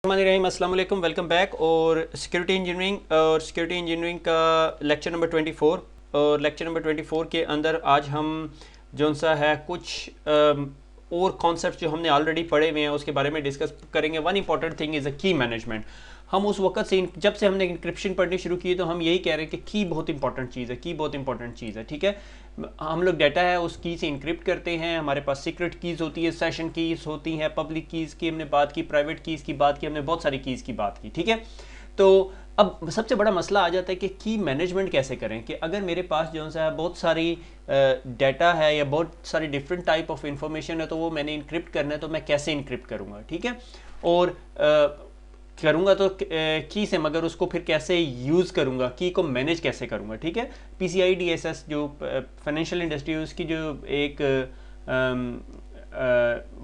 अस्सलाम वालेकुम, welcome back. और सिक्योरिटी इंजीनियरिंग का लेक्चर नंबर 24 और लेक्चर नंबर 24 के अंदर आज हम जो सा है कुछ और कॉन्सेप्ट जो हमने ऑलरेडी पढ़े हुए हैं उसके बारे में डिस्कस करेंगे। One important thing is a की मैनेजमेंट। हम उस वक्त से जब से हमने इंक्रिप्शन पढ़नी शुरू की तो हम यही कह रहे हैं कि की बहुत इंपॉर्टेंट चीज़ है, की बहुत इंपॉर्टेंट चीज़ है। ठीक है, हम लोग डाटा है उस की से इंक्रिप्ट करते हैं, हमारे पास सीक्रेट कीज़ होती है, सेशन कीज़ होती हैं, पब्लिक कीज़ की हमने बात की, प्राइवेट कीज़ की बात की, हमने बहुत सारी कीज़ की बात की। ठीक है, तो अब सबसे बड़ा मसला आ जाता है कि की मैनेजमेंट कैसे करें। कि अगर मेरे पास जो सा बहुत सारी डाटा है या बहुत सारी डिफरेंट टाइप ऑफ इंफॉर्मेशन है तो वो मैंने इंक्रिप्ट करना है, तो मैं कैसे इंक्रिप्ट करूँगा। ठीक है, और करूँगा तो की से, मगर उसको फिर कैसे यूज़ करूँगा, की को मैनेज कैसे करूँगा। ठीक है, PCI DSS जो फाइनेंशियल इंडस्ट्री उसकी जो एक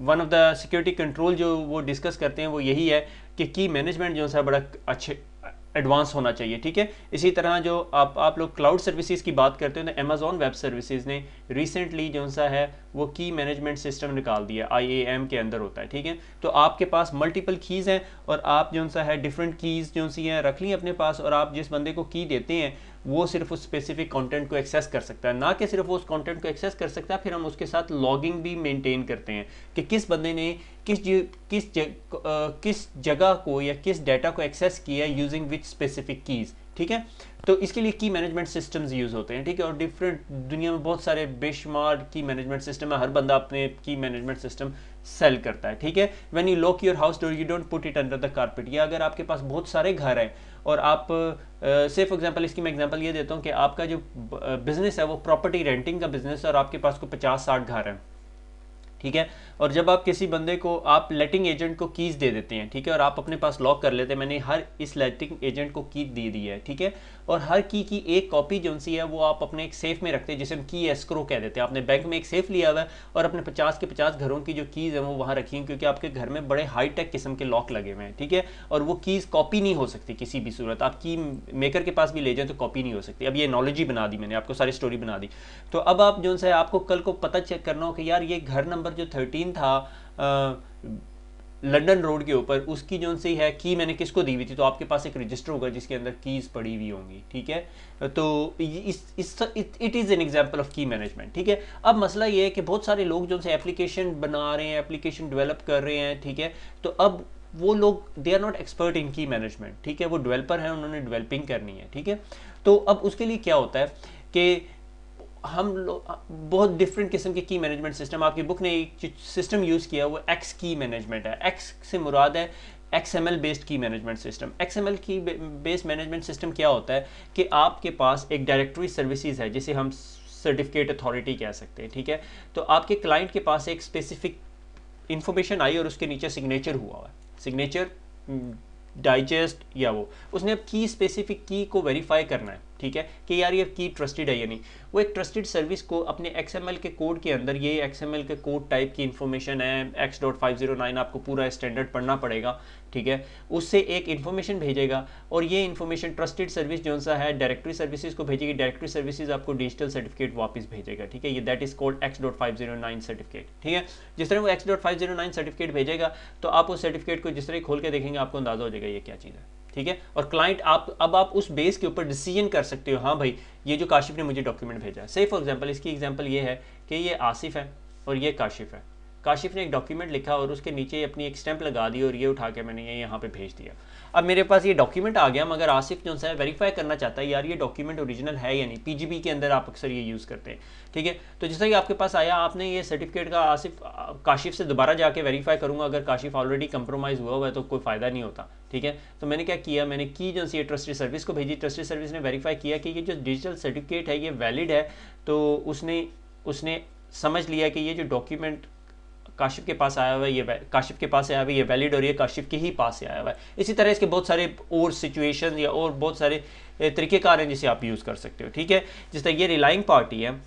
one of the security control जो वो डिस्कस करते हैं वो यही है कि की मैनेजमेंट जो है बड़ा अच्छे एडवांस होना चाहिए। ठीक है, इसी तरह जो आप लोग क्लाउड सर्विसेज की बात करते हो तो अमेजॉन वेब सर्विसेज ने रिसेंटली जो सा है वो की मैनेजमेंट सिस्टम निकाल दिया, IAM के अंदर होता है। ठीक है, तो आपके पास मल्टीपल कीज़ हैं और आप जो सा है डिफरेंट कीज़ जो सी हैं रख ली अपने पास, और आप जिस बंदे को की देते हैं वो सिर्फ उस स्पेसिफिक कंटेंट को एक्सेस कर सकता है, ना कि सिर्फ उस कंटेंट को एक्सेस कर सकता है, फिर हम उसके साथ लॉगिंग भी मेंटेन करते हैं कि किस बंदे ने किस जगह को या किस डाटा को एक्सेस किया है यूजिंग विच स्पेसिफिक कीज़। ठीक है, तो इसके लिए की मैनेजमेंट सिस्टम्स यूज़ होते हैं। ठीक है, और डिफरेंट दुनिया में बहुत सारे बेशुमार की मैनेजमेंट सिस्टम है, हर बंदा अपने की मैनेजमेंट सिस्टम सेल करता है। ठीक है, when you lock your house door you don't put it under the carpet. या अगर आपके पास बहुत सारे घर हैं और आप से फॉर एग्जांपल, इसकी मैं एग्जांपल ये देता हूँ कि आपका जो बिजनेस है वो प्रॉपर्टी रेंटिंग का बिजनेस है और आपके पास को 50-60 घर हैं। ठीक है, और जब आप किसी बंदे को आप लेटिंग एजेंट को कीज़ दे देते हैं, ठीक है, और आप अपने पास लॉक कर लेते हैं, मैंने हर इस लेटिंग एजेंट को की दे दी है। ठीक है, और हर की एक कॉपी जो सी है वो आप अपने एक सेफ में रखते हैं जिसे हम की एस्क्रो कह देते हैं। आपने बैंक में एक सेफ लिया हुआ है और अपने 50 के 50 घरों की जो कीज़ है वो वहाँ रखी हैं, क्योंकि आपके घर में बड़े हाई टेक किस्म के लॉक लगे हुए हैं। ठीक है, और वो कीज़ कॉपी नहीं हो सकती किसी भी सूरत, आप की मेकर के पास भी ले जाएं तो कॉपी नहीं हो सकती। अब ये नॉलेज ही बना दी मैंने आपको, सारी स्टोरी बना दी। तो अब आप जो है आपको कल को पता चेक करना हो कि यार ये घर नंबर जो 13 था लंदन रोड के ऊपर, उसकी जो सी है की मैंने किसको दी हुई थी, तो आपके पास एक रजिस्टर होगा जिसके अंदर कीज़ पड़ी हुई होंगी। ठीक है, तो it is an example of की मैनेजमेंट। ठीक है, अब मसला ये है कि बहुत सारे लोग जो से एप्लीकेशन बना रहे हैं, एप्लीकेशन डेवलप कर रहे हैं। ठीक है, तो अब वो लोग they are not expert in key management. ठीक है, वो डेवलपर हैं, उन्होंने डेवलपिंग करनी है। ठीक है, तो अब उसके लिए क्या होता है कि हम लोग बहुत डिफरेंट किस्म के की मैनेजमेंट सिस्टम, आपकी बुक ने एक सिस्टम यूज़ किया वो एक्स की मैनेजमेंट है। एक्स से मुराद है XML बेस्ड की मैनेजमेंट सिस्टम। XML की बेस्ड मैनेजमेंट सिस्टम क्या होता है कि आपके पास एक डायरेक्टरी सर्विसेज है जिसे हम सर्टिफिकेट अथॉरिटी कह सकते हैं। ठीक है, तो आपके क्लाइंट के पास एक स्पेसिफिक इंफॉर्मेशन आई और उसके नीचे सिग्नेचर हुआ है, सिग्नेचर डाइजेस्ट या वो उसने अब की स्पेसिफिक की को वेरीफाई करना है। ठीक है, कि यार ये की ट्रस्टेड है या नहीं। वो एक ट्रस्टेड सर्विस को अपने XML के कोड के अंदर, ये XML के कोड टाइप की इंफॉर्मेशन है, X.509 आपको पूरा स्टैंडर्ड पढ़ना पड़ेगा। ठीक है, उससे एक इन्फॉर्मेशन भेजेगा और ये इन्फॉर्मेशन ट्रस्टेड सर्विस जो सा है डायरेक्टरी सर्विसेज को भेजेगी, डायरेक्टरी सर्विसेज आपको डिजिटल सर्टिफिकेट वापस भेजेगा। ठीक है, ये that is called X.509 certificate. ठीक है, जिस तरह वो X.509 सर्टिफिकेट भेजेगा तो आप उस सर्टिफिकेट को जिस तरह खोल के देखेंगे आपको अंदाजा हो जाएगा ये क्या चीज़ है। ठीक है, और क्लाइंट आप उस बेस के ऊपर डिसीजन कर सकते हो, हाँ भाई ये जो काशिफ ने मुझे डॉक्यूमेंट भेजा है, से फॉर एग्जांपल इसकी एग्जांपल ये है कि ये आसिफ है और ये काशिफ है। काशिफ ने एक डॉक्यूमेंट लिखा और उसके नीचे अपनी एक स्टैंप लगा दी और ये उठा के मैंने ये यहाँ पे भेज दिया। अब मेरे पास ये डॉक्यूमेंट आ गया, मगर आसिफ जो है वेरीफाई करना चाहता है यार ये डॉक्यूमेंट ओरिजिनल है या नहीं। PGP के अंदर आप अक्सर ये यूज़ करते हैं। ठीक है, तो जैसा कि आपके पास आया, आपने ये सर्टिफिकेट का काशिफ से दोबारा जाके वेरीफाई करूँगा, अगर काशिफ ऑलरेडी कंप्रोमाइज़ हुआ है तो कोई फ़ायदा नहीं होता। ठीक है, तो मैंने क्या किया, मैंने की जो सी ट्रस्टेड सर्विस को भेजी, ट्रस्टेड सर्विस ने वेरीफाई किया कि ये जो डिजिटल सर्टिफिकेट है ये वैलिड है, तो उसने समझ लिया कि ये जो डॉक्यूमेंट काशिफ के पास आया हुआ है, ये काशिफ के पास आया हुआ है, ये वैलिड और ये काशिफ के ही पास से आया हुआ है। इसी तरह इसके बहुत सारे और सिचुएशन या और बहुत सारे तरीक़ेकार हैं जिसे आप यूज़ कर सकते हो। ठीक है, जिस तरह ये रिलाइंग पार्टी है,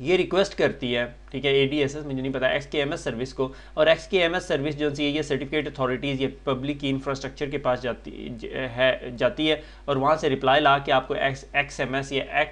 ये रिक्वेस्ट करती है, ठीक है, ADSS मुझे नहीं पता, XKMS सर्विस को, और XKMS सर्विस जो सी है ये सर्टिफिकेट अथॉरिटीज़ ये पब्लिक की इंफ्रास्ट्रक्चर के पास जाती है और वहाँ से रिप्लाई ला के आपको XMS या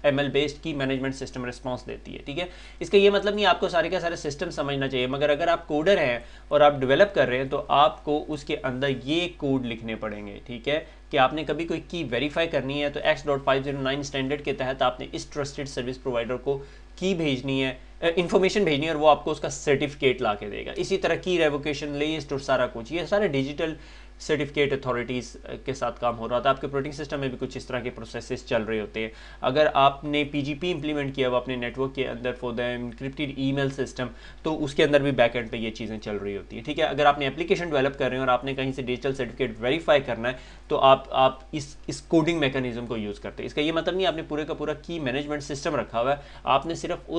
XML बेस्ड की मैनेजमेंट सिस्टम रिस्पॉन्स देती है, ठीक है। इसका ये मतलब नहीं आपको सारे का सारे सिस्टम समझना चाहिए, मगर अगर आप कोडर हैं और आप डेवलप कर रहे हैं तो आपको उसके अंदर ये कोड लिखने पड़ेंगे, ठीक है, कि आपने कभी कोई की वेरीफाई करनी है तो X.509 स्टैंडर्ड के तहत आपने इस ट्रस्टेड सर्विस प्रोवाइडर को की भेजनी है, इंफॉर्मेशन भेजनी है, और वो आपको उसका सर्टिफिकेट ला के देगा। इसी तरह की रेवोकेशन लिस्ट और सारा कुछ, ये सारे डिजिटल सर्टिफिकेट अथॉरिटीज़ के साथ काम हो रहा था। आपके ऑपरेटिंग सिस्टम में भी कुछ इस तरह के प्रोसेसेस चल रहे होते हैं। अगर आपने PGP इंप्लीमेंट किया हुआ अपने नेटवर्क के अंदर for the encrypted email system, तो उसके अंदर भी बैक एंड पे ये चीज़ें चल रही होती है, ठीक है। अगर आपने एप्लीकेशन डेवलप कर रहे हैं और आपने कहीं से डिजिटल सर्टिफिकेट वेरीफाई करना है तो आप इस कोडिंग मैकेनिज्म को यूज़ करते हैं। इसका ये मतलब नहीं आपने पूरे का पूरा की मैनेजमेंट सिस्टम रखा हुआ है, आपने सिर्फ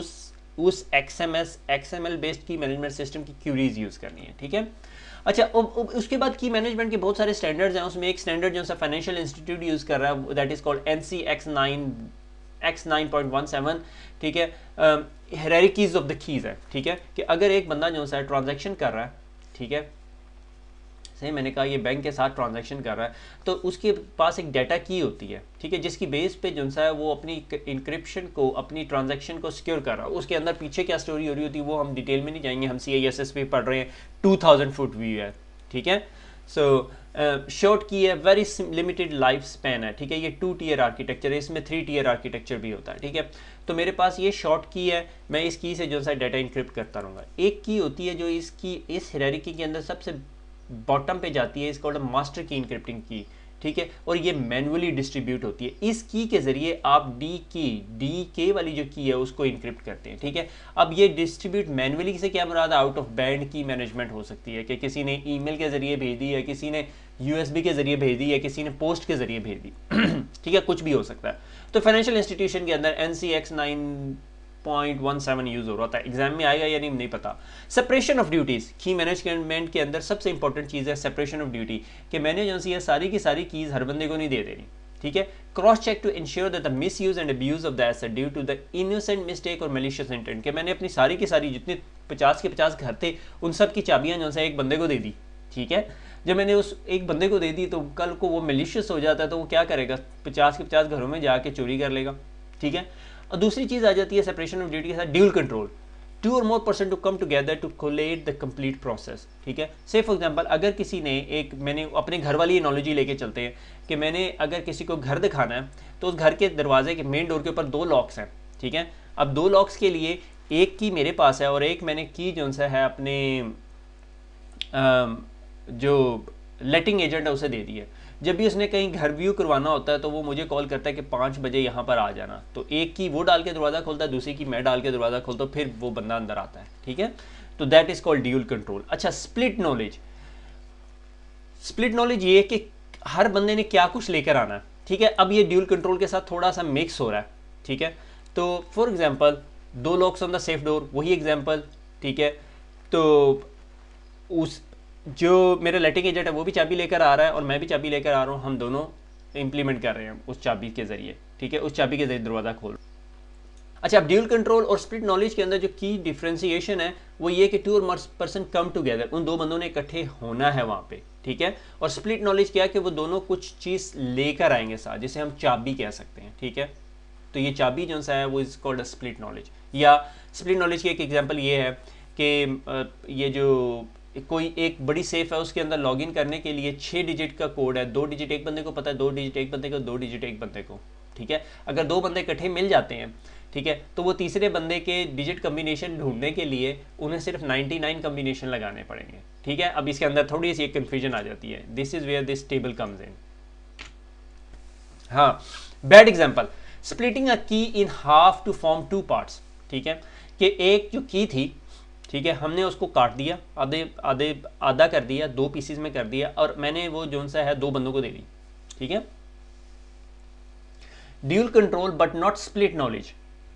उस XML बेस्ड की मैनेजमेंट सिस्टम की क्यूरीज यूज़ करनी है, ठीक है। अच्छा, उसके बाद की मैनेजमेंट के बहुत सारे स्टैंडर्ड्स हैं। उसमें एक स्टैंडर्ड जो सा फाइनेंशियल इंस्टीट्यूट यूज़ कर रहा है, that is called NC X9.17, ठीक है। हायरार्कीज ऑफ द कीज़ है, ठीक है, कि अगर एक बंदा जो सा ट्रांजैक्शन कर रहा है, ठीक है, सही मैंने कहा ये बैंक के साथ ट्रांजैक्शन कर रहा है, तो उसके पास एक डाटा की होती है, ठीक है, जिसकी बेस पे जो सा है वो अपनी इंक्रिप्शन को, अपनी ट्रांजैक्शन को सिक्योर कर रहा है। उसके अंदर पीछे क्या स्टोरी हो रही होती है वो हम डिटेल में नहीं जाएंगे, हम CISS पे पढ़ रहे हैं। 2000 फुट व्यू है, ठीक है। सो शॉर्ट की है, वेरी लिमिटेड लाइफ स्पैन है, ठीक है। ये 2 टियर आर्किटेक्चर है, इसमें 3 टियर आर्किटेक्चर भी होता है, ठीक है। तो मेरे पास ये शॉर्ट की है, मैं इस की से जो सा डाटा इंक्रिप्ट करता रहूँगा। एक की होती है जो इसकी इस हायरार्की के अंदर सबसे बॉटम पे जाती है, इसको मास्टर की इंक्रिप्टिंग की, ठीक है, और ये मैनुअली डिस्ट्रीब्यूट होती है। इस की के जरिए आप डी के वाली जो की है उसको इंक्रिप्ट करते हैं, ठीक है। अब ये डिस्ट्रीब्यूट मैनुअली से क्या मुराद, आउट ऑफ बैंड की मैनेजमेंट हो सकती है कि किसी ने ईमेल के जरिए भेज दी है, किसी ने USB के जरिए भेज दी है, किसी ने पोस्ट के जरिए भेज दी, ठीक है, कुछ भी हो सकता है। तो फाइनेंशियल इंस्टीट्यूशन के अंदर NC X9.17 यूज हो रहा था। एग्जाम में आएगा या नहीं पता। सेपरेशन ऑफ ड्यूटीज की मैनेजमेंट के अंदर सबसे इंपॉर्टेंट चीज है सेपरेशन ऑफ ड्यूटी, कि मैंने जो सी सारी की सारी कीज हर बंदे को नहीं दे देनी, ठीक है। Cross check to ensure that the misuse and abuse of the asset due to the innocent mistake और मैलिशियस इंटेंट, कि मैंने अपनी सारी की सारी जितने 50 के 50 घर थे उन सब की चाबियां जो है एक बंदे को दे दी, ठीक है। जब मैंने उस एक बंदे को दे दी तो कल को वो मैलिशियस हो जाता है तो वो क्या करेगा, 50 के 50 घरों में जाके चोरी कर लेगा, ठीक है। और दूसरी चीज आ जाती है सेपरेशन ऑफ ड्यूटी के साथ dual control, 2 or more person to come together to collate the complete process, ठीक है। से फॉर एग्जांपल अगर किसी ने मैंने अपने घर वाली एनोलॉजी लेके चलते हैं कि मैंने अगर किसी को घर दिखाना है तो उस घर के दरवाजे के मेन डोर के ऊपर 2 लॉक्स हैं, ठीक है। अब 2 लॉक्स के लिए एक की मेरे पास है और एक मैंने की जो है अपने जो लेटिंग एजेंट है उसे दे दी है। जब भी उसने कहीं घर व्यू करवाना होता है तो वो मुझे कॉल करता है कि 5 बजे यहाँ पर आ जाना, तो एक की वो डाल के दरवाज़ा खोलता है, दूसरी की मैं डाल के दरवाज़ा खोलता हूँ, फिर वो बंदा अंदर आता है, ठीक है। तो that is called dual control. अच्छा, स्प्लिट नॉलेज। स्प्लिट नॉलेज ये है कि हर बंदे ने क्या कुछ लेकर आना है, ठीक है। अब ये ड्यूल कंट्रोल के साथ थोड़ा सा मिक्स हो रहा है, ठीक है। तो for example 2 locks on the safe door, वही एग्जाम्पल, ठीक है। तो उस जो मेरा लेटिंग एजेंट है वो भी चाबी लेकर आ रहा है और मैं भी चाबी लेकर आ रहा हूँ, हम दोनों इंप्लीमेंट कर रहे हैं उस चाबी के जरिए, ठीक है, उस चाबी के जरिए दरवाज़ा खोल। अच्छा, अब ड्यूल कंट्रोल और स्प्लिट नॉलेज के अंदर जो की डिफ्रेंसिएशन है वो ये कि 2 or more person come together, उन 2 बंदों ने इकट्ठे होना है वहाँ पे, ठीक है। और स्प्लिट नॉलेज क्या है कि वो दोनों कुछ चीज़ लेकर आएंगे साथ, जिसे हम चाबी कह सकते हैं, ठीक है। तो ये चाबी जो सा है वो इज कॉल्ड स्प्लिट नॉलेज। या स्प्लिट नॉलेज की एक एग्जाम्पल ये है कि ये जो कोई एक बड़ी सेफ है उसके अंदर लॉगिन करने के लिए 6 डिजिट का कोड है, 2 डिजिट एक बंदे को पता है, 2 डिजिट एक बंदे को, 2 डिजिट एक बंदे को, ठीक है। अगर 2 बंदे इकट्ठे मिल जाते हैं, ठीक है, तो वो तीसरे बंदे के डिजिट कम्बिनेशन ढूंढने के लिए उन्हें सिर्फ 99 कम्बिनेशन लगाने पड़ेंगे, ठीक है। अब इसके अंदर थोड़ी सी एक कन्फ्यूजन आ जाती है, this is where this table comes in. हाँ, bad example, splitting a key in half to form 2 parts, ठीक है, कि एक जो की थी, ठीक है, हमने उसको काट दिया, आधा कर दिया, 2 पीसेस में कर दिया और मैंने वो जो सा है 2 बंदों को दे दी, ठीक है। Dual control but not split knowledge.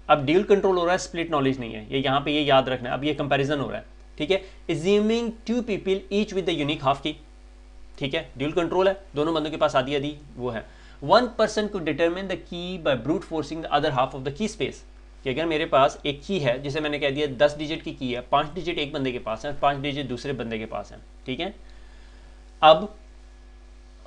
अब ड्यूल कंट्रोल हो रहा है, स्प्लिट नॉलेज नहीं है, ये यहाँ पे ये याद रखना है। अब ये कंपैरिजन हो रहा है, ठीक है। Assuming 2 people each with the unique half की, ठीक है, ड्यूल कंट्रोल है, दोनों बंदों के पास आधी वो है। 1 person could determine the key by brute forcing the other half of the key space, कि अगर मेरे पास एक की है जिसे मैंने कह दिया 10 डिजिट की है, 5 डिजिट एक बंदे के पास है, 5 डिजिट दूसरे बंदे के पास है, ठीक है। अब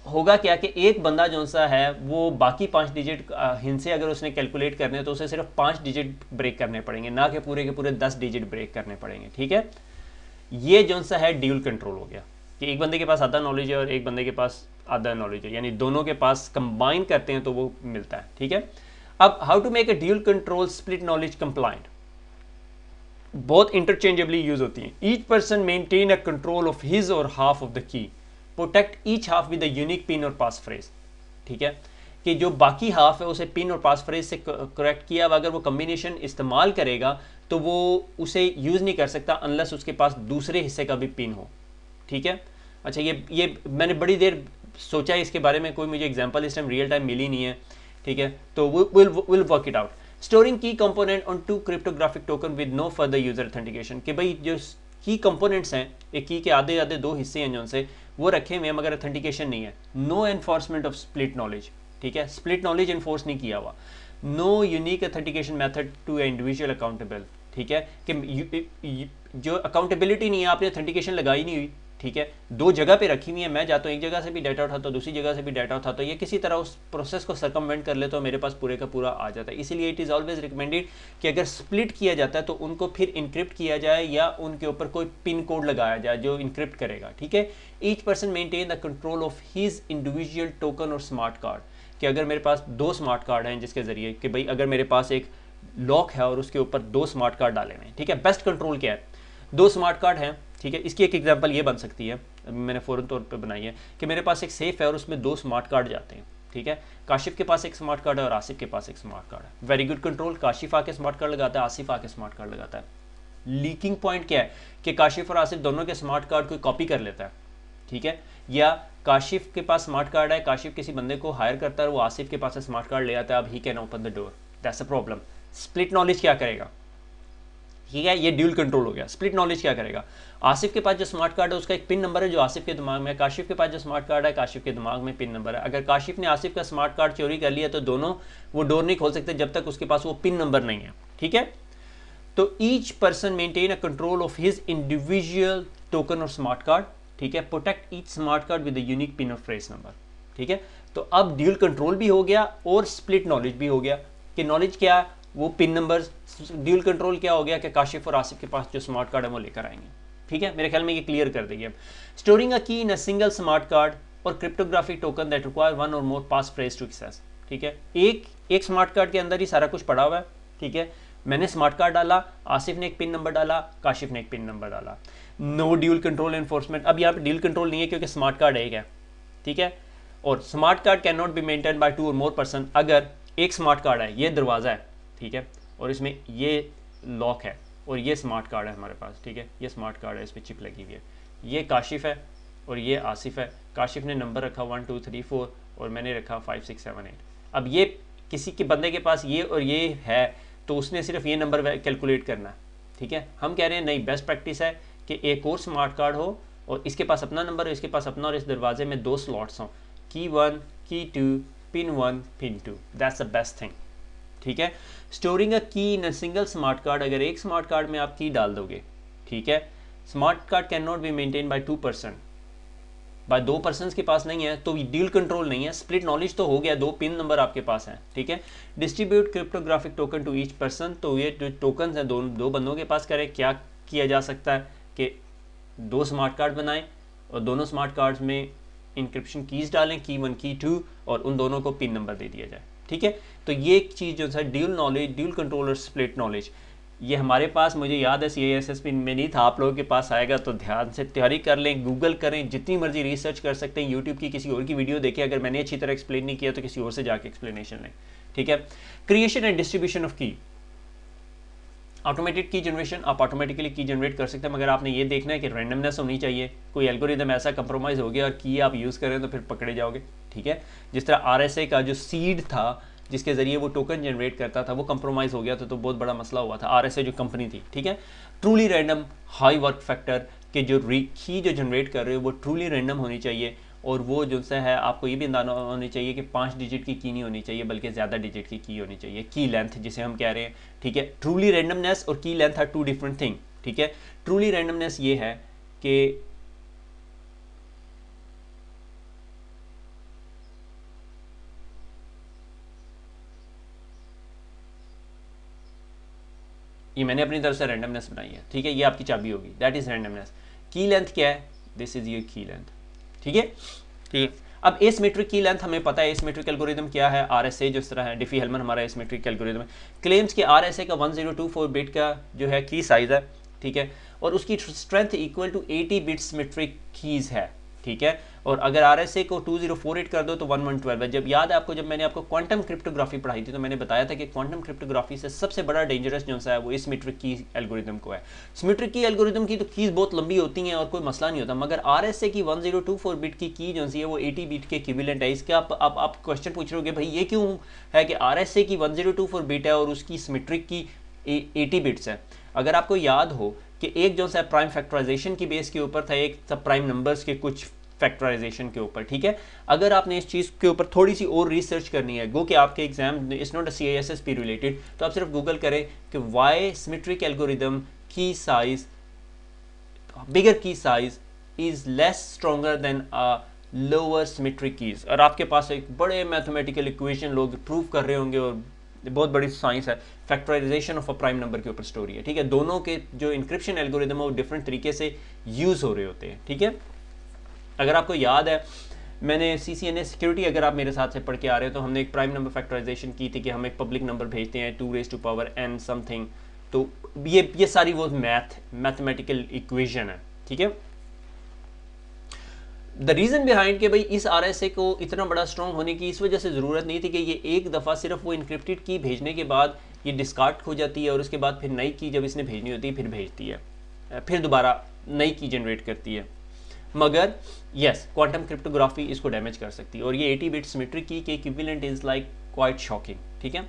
होगा क्या कि एक बंदा जो सा है वो बाकी 5 डिजिट हिंसे अगर उसने कैलकुलेट करने हैं तो उसे सिर्फ 5 डिजिट ब्रेक करने पड़ेंगे, ना कि पूरे के पूरे 10 डिजिट ब्रेक करने पड़ेंगे। ठीक है, ये जो सा है ड्यूल कंट्रोल हो गया कि एक बंदे के पास आधा नॉलेज है और एक बंदे के पास आधा नॉलेज है, यानी दोनों के पास कंबाइन करते हैं तो वो मिलता है। ठीक है, अब how to make a dual control split knowledge compliant, बहुत इंटरचेंजेबली यूज होती हैं। Each person maintain a control of his or half of the key, protect each half with a unique PIN or pass phrase. ठीक है, कि जो बाकी half है उसे पिन और पास फ्रेज से करेक्ट किया, अगर वो कम्बिनेशन इस्तेमाल करेगा तो वो उसे यूज़ नहीं कर सकता अनलेस उसके पास दूसरे हिस्से का भी पिन हो। ठीक है, अच्छा ये मैंने बड़ी देर सोचा है इसके बारे में, कोई मुझे एग्जांपल इस टाइम रियल टाइम मिली नहीं है। ठीक है, तो will work it out. Storing key component on two cryptographic token with no further user authentication, कि भाई जो की कंपोनेंट्स हैं, एक की के आधे आधे दो हिस्से हैं जो से वो रखे हुए हैं मगर ऑथेंटिकेशन नहीं है। No enforcement of split knowledge, ठीक है, स्प्लिट नॉलेज एनफोर्स नहीं किया हुआ। No unique authentication method to individual accountable, ठीक है, कि जो अकाउंटेबिलिटी नहीं है, आपने ऑथेंटिकेशन लगाई नहीं हुई। ठीक है, दो जगह पे रखी हुई है, मैं जाता हूँ एक जगह से भी डाटा उठाता हूँ, दूसरी जगह से भी डाटा उठाता हूँ, ये किसी तरह उस प्रोसेस को सर्कमवेंट कर ले तो मेरे पास पूरे का पूरा आ जाता है। इसीलिए इट इज़ ऑलवेज रिकमेंडेड कि अगर स्प्लिट किया जाता है तो उनको फिर इनक्रिप्ट किया जाए या उनके ऊपर कोई पिन कोड लगाया जाए जो इनक्रिप्ट करेगा। ठीक है, each person maintain the control of his individual token और स्मार्ट कार्ड, कि अगर मेरे पास दो स्मार्ट कार्ड हैं जिसके जरिए कि भाई अगर मेरे पास एक लॉक है और उसके ऊपर दो स्मार्ट कार्ड डाले हुए हैं। ठीक है, बेस्ट कंट्रोल क्या है, दो स्मार्ट कार्ड हैं। ठीक है, इसकी एक एग्जांपल ये बन सकती है, मैंने फ़ौरन तौर पे बनाई है, कि मेरे पास एक सेफ है और उसमें दो स्मार्ट कार्ड जाते हैं। ठीक है, काशिफ के पास एक स्मार्ट कार्ड है और आसिफ के पास एक स्मार्ट कार्ड है। वेरी गुड कंट्रोल, काशिफ आके स्मार्ट कार्ड लगाता है, आसिफ आके स्मार्ट कार्ड लगाता है। लीकिंग पॉइंट क्या है कि काशिफ और आसिफ दोनों के स्मार्ट कार्ड कोई कॉपी कर लेता है। ठीक है, या काशिफ के पास स्मार्ट कार्ड है, काशिफ किसी बंदे को हायर करता है, वो आसिफ के पास स्मार्ट कार्ड ले आता है, अब he can open the door, that's a problem. Split knowledge क्या करेगा, ठीक है, ये ड्यूल कंट्रोल हो गया। स्प्लिट नॉलेज क्या करेगा, आसिफ के पास जो स्मार्ट कार्ड है उसका एक पिन नंबर है जो आसिफ के दिमाग में है, काशिफ के पास जो स्मार्ट कार्ड है काशिफ के दिमाग में पिन नंबर है। अगर काशिफ ने आसिफ का स्मार्ट कार्ड चोरी कर लिया तो दोनों वो डोर नहीं खोल सकते जब तक उसके पास वो पिन नंबर नहीं है। ठीक है, तो each person maintain a control of his individual token और स्मार्ट कार्ड। ठीक है, protect each smart card with unique PIN और फ्रेज नंबर। ठीक है, तो अब ड्यूल कंट्रोल भी हो गया और स्प्लिट नॉलेज भी हो गया, कि नॉलेज क्या है वो पिन नंबर, ड्यूल कंट्रोल क्या हो गया कि काशिफ और आसिफ के पास जो स्मार्ट कार्ड है वो लेकर आएंगे। ठीक है, मेरे ख्याल में ये क्लियर कर देंगे। Storing a key in a single smart card और cryptographic token that require one और मोर पास फ्रेज टू एक्सेस। ठीक है, एक स्मार्ट कार्ड के अंदर ही सारा कुछ पड़ा हुआ है। ठीक है, मैंने स्मार्ट कार्ड डाला, आसिफ ने एक पिन नंबर डाला, काशिफ ने एक पिन नंबर डाला। नो ड्यूल कंट्रोल एनफोर्समेंट, अब यहाँ पे ड्यूल कंट्रोल नहीं है क्योंकि स्मार्ट कार्ड एक है। ठीक है, और smart card can not be maintain by two और मोर पर्सन, अगर एक स्मार्ट कार्ड है, ये दरवाज़ा है, ठीक है, और इसमें ये लॉक है और ये स्मार्ट कार्ड है हमारे पास। ठीक है, ये स्मार्ट कार्ड है, इस पर चिप लगी हुई है, ये काशिफ है और ये आसिफ है। काशिफ ने नंबर रखा 1 2 3 4 और मैंने रखा 5 6 7 8। अब ये किसी के बंदे के पास ये और ये है तो उसने सिर्फ ये नंबर कैलकुलेट करना है। ठीक है, हम कह रहे हैं नहीं, बेस्ट प्रैक्टिस है कि एक और स्मार्ट कार्ड हो और इसके पास अपना नंबर हो, इसके पास अपना, और इस दरवाजे में दो स्लॉट्स हों, की 1 की 2 pin 1 pin 2, that's the best thing. ठीक है, storing a key in a single smart card, अगर एक स्मार्ट कार्ड में आप की डाल दोगे, ठीक है, smart card can not be maintain by 2 person, by 2 person के पास नहीं है तो ड्यूल कंट्रोल नहीं है। स्प्लिट नॉलेज तो हो गया, दो पिन नंबर आपके पास हैं। ठीक है, distribute cryptographic token to each person, तो ये जो टोकन हैं दो बंदों के पास करें, क्या किया जा सकता है कि दो स्मार्ट कार्ड बनाएं और दोनों स्मार्ट कार्ड्स में इंक्रिप्शन कीज डालें, की 1 की 2, और उन दोनों को पिन नंबर दे दिया जाए। ठीक है, तो ये एक चीज़ जो है ड्यूल नॉलेज, ड्यूल कंट्रोल और स्प्लिट नॉलेज, ये हमारे पास, मुझे याद है CISSP में नहीं था, आप लोगों के पास आएगा तो ध्यान से तैयारी कर लें, गूगल करें, जितनी मर्जी रिसर्च कर सकते हैं, यूट्यूब की किसी और की वीडियो देखें, अगर मैंने अच्छी तरह एक्सप्लेन नहीं किया तो किसी और से जाके एक्सप्लेनेशन लें। ठीक है, क्रिएशन एंड डिस्ट्रीब्यूशन ऑफ की, ऑटोमेटेड की जनरेशन, आप ऑटोमेटिकली की जनरेट कर सकते हैं, मगर आपने ये देखना है कि रैंडमनेस होनी चाहिए, कोई एल्गोरिदम ऐसा कंप्रोमाइज़ हो गया और की आप यूज़ करें तो फिर पकड़े जाओगे। ठीक है, जिस तरह RSA का जो सीड था जिसके ज़रिए वो टोकन जनरेट करता था वो कंप्रोमाइज़ हो गया था तो बहुत बड़ा मसला हुआ था, RSA जो कंपनी थी। ठीक है, truly random high work factor के जो की जो जनरेट कर रहे हो वो ट्रूली रैंडम होनी चाहिए, और वो जो सा है आपको ये भी अंदाजा होनी चाहिए कि 5 डिजिट की नहीं होनी चाहिए बल्कि ज़्यादा डिजिट की होनी चाहिए, की लेंथ जिसे हम कह रहे हैं। ठीक है, ट्रूली रैंडमनेस और key length are two different thing. ठीक है, ट्रूली रैंडमनेस ये है कि 5 डिजिट की नहीं होनी चाहिए बल्कि ज़्यादा डिजिट की होनी चाहिए, की लेंथ जिसे हम कह रहे हैं। ठीक है, ट्रूली रैंडमनेस ये है कि 5 डिजिट की नहीं होनी चाहिए बल्कि ज़्यादा डिजिट की होनी चाहिए, की लेंथ जिसे हम कह रहे हैं। ठीक है, ट्रूली रैंडमनेस ये है कि ये मैंने अपनी तरफ से रैंडमनेस बनाई है, ठीक है, ये आपकी चाबी होगी, दैट इज रैंडमनेस। की लेंथ क्या है, दिस इज योर की लेंथ, ठीक है, ठीक है। अब एसिमेट्रिक की लेंथ हमें पता है, एसिमेट्रिक एल्गोरिथम क्या है, आरएसए जिस तरह है, डिफी-हेलमन हमारा एसिमेट्रिक एल्गोरिथम है। क्लेम्स के आरएसए का 1024 बिट का जो है की साइज है, ठीक है, और उसकी strength equal to 80 bit symmetric keys है, ठीक है। और अगर आरएसए को 2048 कर दो तो 1112 है। जब याद है आपको, जब मैंने आपको क्वांटम क्रिप्टोग्राफी पढ़ाई थी तो मैंने बताया था कि क्वांटम क्रिप्टोग्राफी से सबसे बड़ा डेंजरस जो सा है वो एसिमेट्रिक की एल्गोरिथम को है। सिमेट्रिक की एल्गोरिथम की तो कीज बहुत लंबी होती हैं और कोई मसला नहीं होता, मगर आरएसए की 1024 बिट की जो सी है वो 80 बिट के इक्विवेलेंट है। इसके आप क्वेश्चन पूछ रहे होगे भाई ये क्यों है कि आरएसए की 1024 बिट है और उसकी सिमेट्रिक की 80 बिट्स है। अगर आपको याद हो कि एक जो सा प्राइम फैक्टराइजेशन की बेस के ऊपर था, एक सब प्राइम नंबर्स के कुछ फैक्टराइजेशन के ऊपर, ठीक है। अगर आपने इस चीज़ के ऊपर थोड़ी सी और रिसर्च करनी है, गो कि आपके exam it's not a CISSP related, तो आप सिर्फ गूगल करें कि वाई सिमेट्रिक एल्गोरिदम की साइज, बिगर की size is less stronger then a lower symmetric keys, और आपके पास एक बड़े मैथमेटिकल इक्वेशन लोग प्रूव कर रहे होंगे और बहुत बड़ी साइंस है, factorisation of a prime number के ऊपर स्टोरी है, ठीक है। दोनों के जो इंक्रिप्शन एल्गोरिदम है वो डिफरेंट तरीके से यूज हो रहे होते हैं, ठीक है। अगर आपको याद है, मैंने CCNA सिक्योरिटी अगर आप मेरे साथ से पढ़ के आ रहे हो तो हमने एक प्राइम नंबर फैक्टराइजेशन की थी कि हम एक पब्लिक नंबर भेजते हैं 2n समथिंग, तो ये सारी वो मैथमेटिकल इक्वेशन है, ठीक है। द रीज़न बिहाइंड कि भाई इस आरएसए को इतना बड़ा स्ट्रॉन्ग होने की इस वजह से ज़रूरत नहीं थी कि ये एक दफ़ा सिर्फ वो इनक्रिप्टेड की भेजने के बाद ये डिस्कार्ड हो जाती है और उसके बाद फिर नई की जब इसने भेजनी होती है फिर भेजती है, फिर दोबारा नई की जनरेट करती है। मगर यस, क्वांटम क्रिप्टोग्राफी इसको डैमेज कर सकती है और ये 80 बिट सिमेट्रिक की के equivalent is like quite shocking, ठीक है।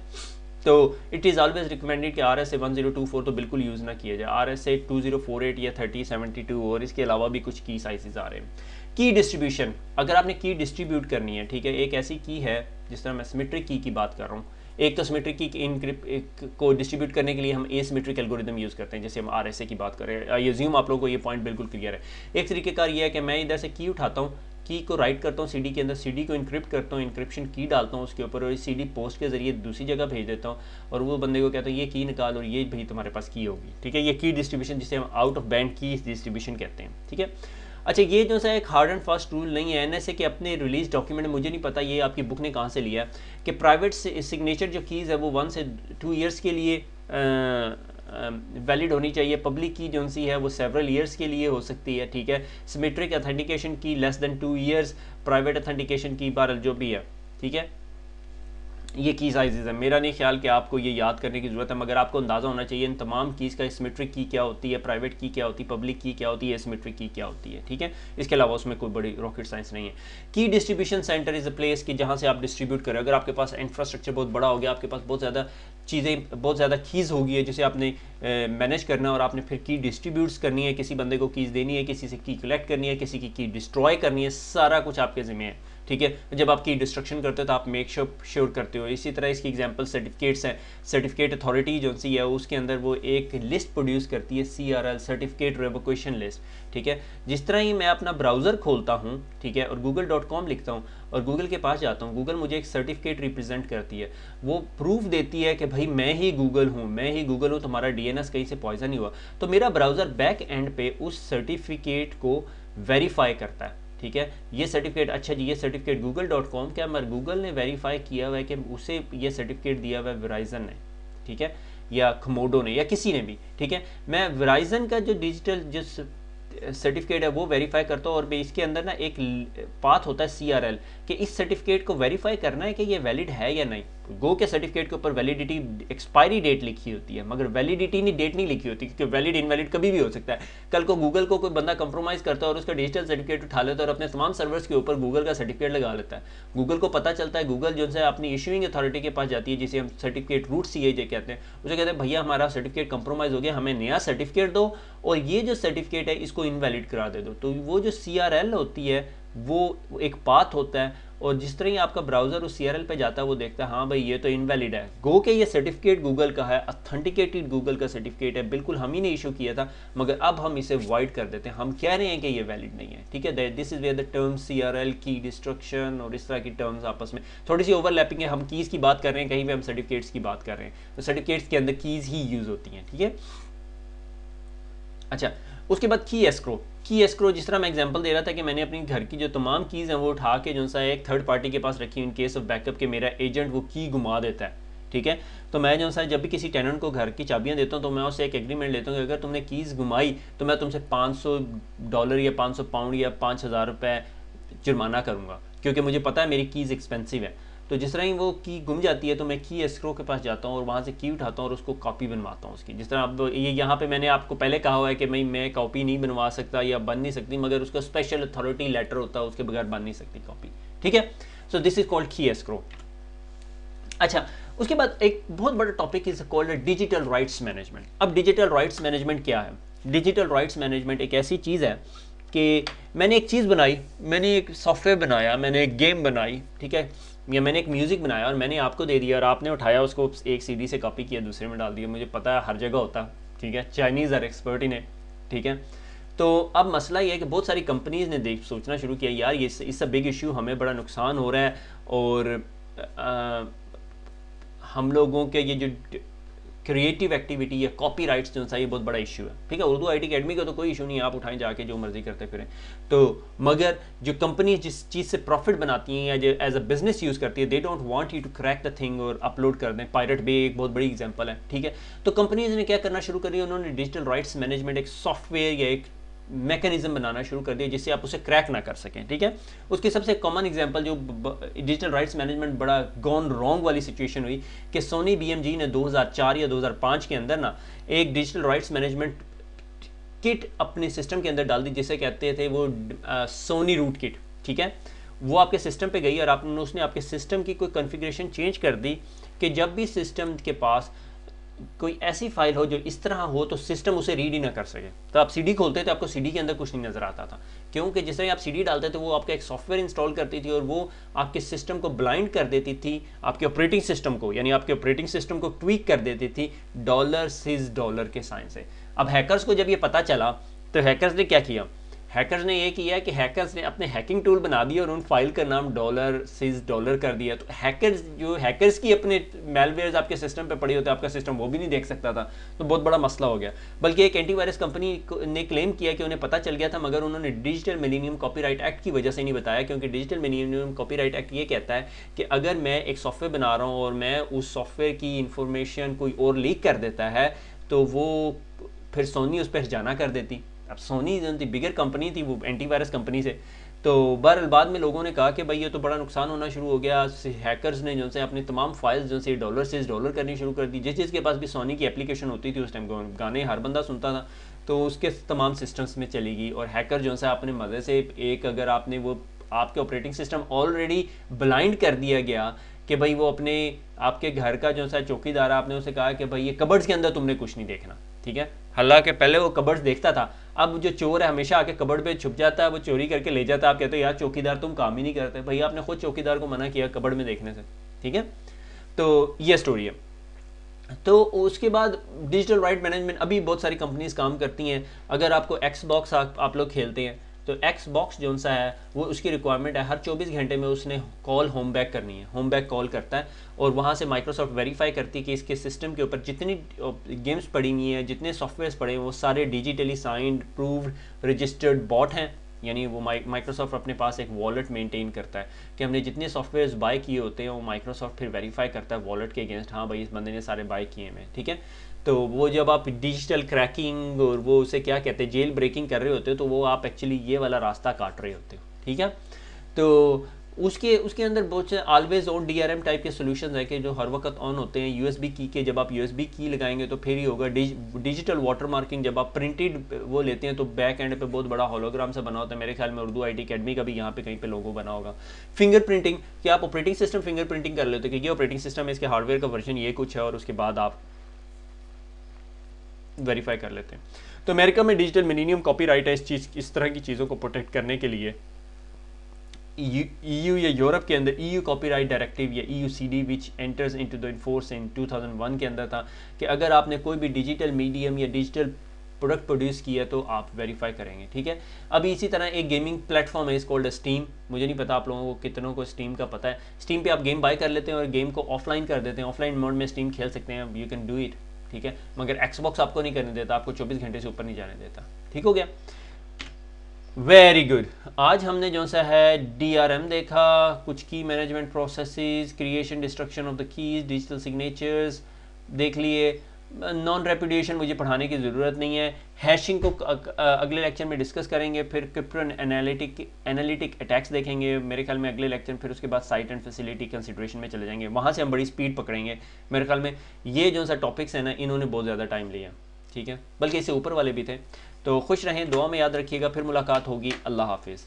तो इट इज़ ऑलवेज रिकमेंडेड कि RSA 1024 तो बिल्कुल यूज़ ना किया जाए, RSA 2048 या 3072 और इसके अलावा भी कुछ की साइजेस आ रहे हैं। की डिस्ट्रीब्यूशन, अगर आपने की डिस्ट्रीब्यूट करनी है, ठीक है, एक ऐसी की है जिस तरह मैं सिमेट्रिक की बात कर रहा हूँ, एक तो सिमेट्रिक की को डिस्ट्रीब्यूट करने के लिए हम एसिमेट्रिक एल्गोरिदम यूज़ करते हैं, जैसे हम RSA की बात करें। ये ज़ूम आप लोगों को ये पॉइंट बिल्कुल क्लियर है। एक तरीकेकार ये है कि मैं इधर से की उठाता हूँ, की को राइट करता हूँ CD के अंदर, CD को इनक्रिप्ट करता हूँ, इनक्रिप्शन की डालता हूँ उसके ऊपर और CD पोस्ट के जरिए दूसरी जगह भेज देता हूँ और वो बंदे को कहता हूँ ये की निकाल और ये भाई तुम्हारे पास की होगी, ठीक है। ये की डिस्ट्रीब्यूशन जिसे हम आउट ऑफ बैंड की डिस्ट्रीब्यूशन कहते हैं, ठीक है। अच्छा, ये जो सा एक हार्ड एंड फास्ट रूल नहीं है, NSA के अपने रिलीज डॉक्यूमेंट, मुझे नहीं पता ये आपकी बुक ने कहाँ से लिया कि प्राइवेट सिग्नेचर जो कीज़ है वो 1 से 2 ईयर्स के लिए वैलिड होनी चाहिए, पब्लिक की जो सी है वो सेवरल ईयर्स के लिए हो सकती है, ठीक है। सिमेट्रिक अथेंटिकेशन की less than 2 years, private authentication की बार जो भी है, ठीक है। ये की साइजेस है, मेरा नहीं ख्याल कि आपको ये याद करने की ज़रूरत है, मगर आपको अंदाज़ा होना चाहिए इन तमाम कीज़ का, सिमेट्रिक की क्या होती है, प्राइवेट की क्या होती है, पब्लिक की क्या होती है, सिमेट्रिक की क्या होती है, ठीक है। इसके अलावा उसमें कोई बड़ी रॉकेट साइंस नहीं है। की distribution centre is a place कि जहाँ से आप डिस्ट्रीब्यूट करें। अगर आपके पास इंफ्रास्ट्रक्चर बहुत बड़ा हो गया, आपके पास बहुत ज़्यादा चीज़ें, बहुत ज़्यादा कीज़ होगी है जिसे आपने मैनेज करना है और आपने फिर की डिस्ट्रीब्यूट्स करनी है, किसी बंदे को कीज़ देनी है, किसी से की कलेक्ट करनी है, किसी की डिस्ट्रॉय करनी है, सारा कुछ आपके ज़िम्मे है, ठीक है। जब आप की डिस्ट्रक्शन करते हो तो आप मेक श्योर करते हो। इसी तरह इसकी एग्जांपल सर्टिफिकेट्स हैं। सर्टिफिकेट अथॉरिटी जो सी है उसके अंदर वो एक लिस्ट प्रोड्यूस करती है, CRL, सर्टिफिकेट रेवोकेशन लिस्ट, ठीक है। जिस तरह ही मैं अपना ब्राउज़र खोलता हूँ, ठीक है, और google.com लिखता हूँ और गूगल के पास जाता हूँ, गूगल मुझे एक सर्टिफिकेट रिप्रेजेंट करती है, वो प्रूफ देती है कि भाई मैं ही गूगल हूँ, तुम्हारा DNS कहीं से पॉइजन नहीं हुआ, तो मेरा ब्राउज़र बैक एंड पे उस सर्टिफिकेट को वेरीफाई करता है, ठीक है। ये सर्टिफिकेट, अच्छा जी ये सर्टिफिकेट google.com क्या मगर गूगल ने वेरीफाई किया हुआ है कि उसे ये सर्टिफिकेट दिया हुआ है वेराइजन ने, ठीक है, या खमोडो ने या किसी ने भी, ठीक है। मैं वेराइजन का जो डिजिटल जिस सर्टिफिकेट है वो वेरीफाई करता हूँ और इसके अंदर ना एक पाथ होता है CRL कि इस सर्टिफिकेट को वेरीफाई करना है कि ये वैलिड है या नहीं। गो के सर्टिफिकेट के ऊपर वैलिडिटी एक्सपायरी डेट लिखी होती है मगर वैलिडिटी नहीं, डेट नहीं लिखी होती, क्योंकि वैलिड इनवैलिड कभी भी हो सकता है। कल को गूगल को कोई बंदा कंप्रोमाइज़ करता है और उसका डिजिटल सर्टिफिकेट उठा लेता है और अपने तमाम सर्वर्स के ऊपर गूगल का सर्टिफिकेट लगा लेता है। गूगल को पता चलता है, गूगल जो है अपनी इशूइंग अथॉरिटी के पास जाती है जिसे हम सर्टिफिकेट रूट CAJ कहते हैं, उसे कहते हैं भैया हमारा सर्टिफिकेट कंप्रोमाइज़ हो गया, हमें नया सर्टिफिकेट दो और ये जो सर्टिफिकेट है इसको इनवैलिड करा दे दो। तो वो जो CRL होती है वो एक पाथ होता है और जिस तरह ही आपका ब्राउज़र उस CRL पे जाता है वो देखता है हाँ भाई ये तो इनवैलिड है, गो के ये सर्टिफिकेट गूगल का है, ऑथेंटिकेटेड गूगल का सर्टिफिकेट है, बिल्कुल हम ही ने इशू किया था, मगर अब हम इसे वॉइड कर देते हैं, हम कह रहे हैं कि ये वैलिड नहीं है, ठीक है। This is where the term CRL की डिस्ट्रक्शन और इस तरह की टर्म्स आपस में थोड़ी सी ओवरलैपिंग है। हम कीज़ की बात कर रहे हैं, कहीं पे हम सर्टिफिकेट्स की बात कर रहे हैं, तो सर्टिफिकेट्स के अंदर कीज़ ही यूज़ होती हैं, ठीक है। अच्छा, उसके बाद की एस्क्रो जिस तरह मैं एग्जांपल दे रहा था कि मैंने अपनी घर की जो तमाम कीज़ हैं वो उठा के जो सा एक थर्ड पार्टी के पास रखी इन केस ऑफ बैकअप के मेरा एजेंट वो की घुमा देता है, ठीक है। तो मैं जो सा जब भी किसी टेनेंट को घर की चाबियां देता हूँ तो मैं उससे एक एग्रीमेंट लेता हूँ कि अगर तुमने कीज़ घुमाई तो मैं तुमसे $500 या 500 पाउंड या 5000 रुपये जुर्माना करूँगा, क्योंकि मुझे पता है मेरी कीज़ एक्सपेंसिव है। तो जिस तरह ही वो की गुम जाती है तो मैं की एस्क्रो के पास जाता हूँ और वहाँ से की उठाता हूँ और उसको कॉपी बनवाता हूँ उसकी। जिस तरह अब ये यहाँ पे मैंने आपको पहले कहा हुआ है कि मैं कॉपी नहीं बनवा सकता या बन नहीं सकती, मगर उसका स्पेशल अथॉरिटी लेटर होता है, उसके बगैर बन नहीं सकती कॉपी, ठीक है। सो दिस इज कॉल्ड की एस्क्रो। अच्छा, उसके बाद एक बहुत बड़ा topic is called digital rights management. अब डिजिटल राइट्स मैनेजमेंट क्या है? डिजिटल राइट्स मैनेजमेंट एक ऐसी चीज़ है कि मैंने एक चीज़ बनाई, मैंने एक सॉफ्टवेयर बनाया, मैंने एक गेम बनाई, ठीक है, या मैंने एक म्यूज़िक बनाया और मैंने आपको दे दिया और आपने उठाया उसको एक CD से कॉपी किया दूसरे में डाल दिया। मुझे पता है हर जगह होता, ठीक है, Chinese are expert in it, ठीक है। तो अब मसला ये है कि बहुत सारी कंपनीज़ ने सोचना शुरू किया यार ये इससे बिग इशू, हमें बड़ा नुकसान हो रहा है और हम लोगों के ये जो क्रिएटिव एक्टिविटी या कॉपी राइट्स जो सा ये बहुत बड़ा इशू है, ठीक है। उर्दू IT अकेडमी का तो कोई इशू नहीं है, आप उठाएं जाके जो मर्जी करते फिरें। तो मगर जो कंपनी जिस चीज़ से प्रॉफिट बनाती हैं या जो एज अ बिजनेस यूज़ करती है, they don't want you to crack the thing और अपलोड कर दें। पायरेट बे एक बहुत बड़ी एग्जांपल है, ठीक है। तो कंपनीज ने क्या करना शुरू कर दिया, उन्होंने डिजिटल राइट्स मैनेजमेंट एक सॉफ्टवेयर या एक मैकेनिज्म बनाना शुरू कर दिया जिससे आप उसे क्रैक ना कर सकें, ठीक है। उसकी सबसे कॉमन एग्जांपल जो डिजिटल राइट्स मैनेजमेंट बड़ा गॉन रॉन्ग वाली सिचुएशन हुई कि सोनी BMG ने 2004 या 2005 के अंदर ना एक डिजिटल राइट्स मैनेजमेंट किट अपने सिस्टम के अंदर डाल दी, जिसे कहते थे वो सोनी रूट किट, ठीक है। वो आपके सिस्टम पे गई और आपने उसने आपके सिस्टम की कोई कॉन्फ़िगरेशन चेंज कर दी कि जब भी सिस्टम के पास कोई ऐसी फाइल हो जो इस तरह हो तो सिस्टम उसे रीड ही ना कर सके। तो आप CD खोलते थे, आपको CD के अंदर कुछ नहीं नज़र आता था, क्योंकि जिस तरह आप CD डालते थे वो आपका एक सॉफ्टवेयर इंस्टॉल करती थी और वो आपके सिस्टम को ब्लाइंड कर देती थी, आपके ऑपरेटिंग सिस्टम को, यानी आपके ऑपरेटिंग सिस्टम को ट्वीक कर देती थी $$ के साइन से। अब हैकर्स को जब ये पता चला तो हैकर्स ने क्या किया, हैकर्स ने ये किया कि हैकर्स ने अपने हैकिंग टूल बना दिया और उन फाइल का नाम $$ कर दिया। तो हैकर्स की अपने मेलवेयर्स आपके सिस्टम पे पड़ी होते, आपका सिस्टम वो भी नहीं देख सकता था, तो बहुत बड़ा मसला हो गया। बल्कि एक एंटीवायरस कंपनी ने क्लेम किया कि उन्हें पता चल गया था, मगर उन्होंने डिजिटल मिलेनियम कॉपीराइट एक्ट की वजह से नहीं बताया, क्योंकि डिजिटल मिलेनियम कॉपीराइट एक्ट ये कहता है कि अगर मैं एक सॉफ्टवेयर बना रहा हूँ और मैं उस सॉफ्टवेयर की इंफॉर्मेशन कोई और लीक कर देता है तो वो फिर सोनी उस पर जाना कर देती। अब सोनी जो थी बिगर कंपनी थी वो एंटीवायरस कंपनी से, तो बहरहाल बाद में लोगों ने कहा कि भाई ये तो बड़ा नुकसान होना शुरू हो गया। हैकर्स ने जो से अपनी तमाम फाइल्स जो से $$ करनी शुरू कर दी। जिसके पास भी सोनी की एप्लीकेशन होती थी उस टाइम गाने हर बंदा सुनता था, तो उसके तमाम सिस्टम्स में चली गई। और हैकर जो है अपने मज़े से एक, अगर आपने वो आपके ऑपरेटिंग सिस्टम ऑलरेडी ब्लाइंड कर दिया गया कि भाई वो अपने आपके घर का जो सा चौकीदार, आपने उसे कहा कि भाई ये कबर्ड्स के अंदर तुमने कुछ नहीं देखना, ठीक है। हालांकि पहले वो कबर्ड्स देखता था, अब जो चोर है हमेशा आके कबर्ड पे छुप जाता है, वो चोरी करके ले जाता है। आप कहते हो यार चौकीदार तुम काम ही नहीं करते, भैया आपने खुद चौकीदार को मना किया कबर्ड में देखने से, ठीक है। तो ये स्टोरी है। तो उसके बाद डिजिटल राइट मैनेजमेंट अभी बहुत सारी कंपनीज काम करती हैं। अगर आपको Xbox आप लोग खेलते हैं तो Xbox जो सा है वो उसकी रिक्वायरमेंट है हर 24 घंटे में उसने कॉल होम बैक करनी है, होम बैक कॉल करता है और वहाँ से माइक्रोसॉफ्ट वेरीफाई करती है कि इसके सिस्टम के ऊपर जितनी गेम्स पड़ी हुई हैं, जितने सॉफ्टवेयर्स पड़े हैं वो सारे digitally signed proved registered bot हैं। यानी वो माइक्रोसॉफ्ट अपने पास एक वॉलेट मेंटेन करता है कि हमने जितने सॉफ्टवेयर्स बाय किए होते हैं वो माइक्रोसॉफ्ट फिर वेरीफाई करता है वॉलेट के अगेंस्ट, हाँ भाई इस बंदे ने सारे बाय किए हैं, ठीक है। तो वो जब आप डिजिटल क्रैकिंग और वो उसे क्या कहते हैं जेल ब्रेकिंग कर रहे होते हो तो वो आप एक्चुअली ये वाला रास्ता काट रहे होते हो, ठीक है। तो उसके अंदर बहुत से ऑलवेज ऑन DRM टाइप के सॉल्यूशंस है कि जो हर वक्त ऑन होते हैं। USB की के जब आप USB की लगाएंगे तो फिर ही होगा। डिजिटल वाटर मार्किंग जब आप प्रिंटेड वो लेते हैं तो बैक एंड पे बहुत बड़ा होलोग्राम से बना होता है। मेरे ख्याल में उर्दू IT अकेडमी का भी यहाँ पे कहीं पे लोगो बना होगा। फिंगर प्रिंटिंग कि आप ऑपरेटिंग सिस्टम फिंगर प्रिंटिंग कर लेते हो कि ये ऑपरेटिंग सिस्टम है, इसके हार्डवेयर का वर्जन ये कुछ है और उसके बाद आप वेरीफाई कर लेते हैं। तो अमेरिका में डिजिटल मिलेनियम कॉपीराइट है इस तरह की चीज़ों को प्रोटेक्ट करने के लिए EU या यूरोप के अंदर EU कॉपीराइट डायरेक्टिव या EUCD which enters into the force in 2001 के अंदर था कि अगर आपने कोई भी डिजिटल मीडियम या डिजिटल प्रोडक्ट प्रोड्यूस किया तो आप वेरीफाई करेंगे, ठीक है। अभी इसी तरह एक गेमिंग प्लेटफॉर्म है, इस कॉल्ड स्टीम। मुझे नहीं पता आप लोगों को कितनों को स्टीम का पता है। स्टीम पे आप गेम बाय कर लेते हैं और गेम को ऑफलाइन कर देते हैं, ऑफलाइन मोड में स्टीम खेल सकते हैं, यू कैन डू इट, ठीक है। मगर एक्सबॉक्स आपको नहीं करने देता, आपको 24 घंटे से ऊपर नहीं जाने देता, ठीक हो गया। Very good. आज हमने जो सा है DRM देखा, कुछ की management processes, creation destruction of the keys, digital signatures देख लिए। नॉन रेपुडिएशन मुझे पढ़ाने की ज़रूरत नहीं है। हैशिंग को अगले लेक्चर में डिस्कस करेंगे। फिर क्रिप्टो एनालिटिक अटैक्स देखेंगे मेरे ख्याल में अगले लेक्चर। फिर उसके बाद साइट एंड फैसिलिटी कंसिडरेशन में चले जाएंगे, वहाँ से हम बड़ी स्पीड पकड़ेंगे मेरे ख्याल में। ये जो सा टॉपिक्स है ना, इन्होंने बहुत ज़्यादा टाइम लिया, ठीक है, बल्कि इससे ऊपर वाले भी थे। तो खुश रहें, दुआ में याद रखिएगा। फिर मुलाकात होगी। अल्लाह हाफिज़।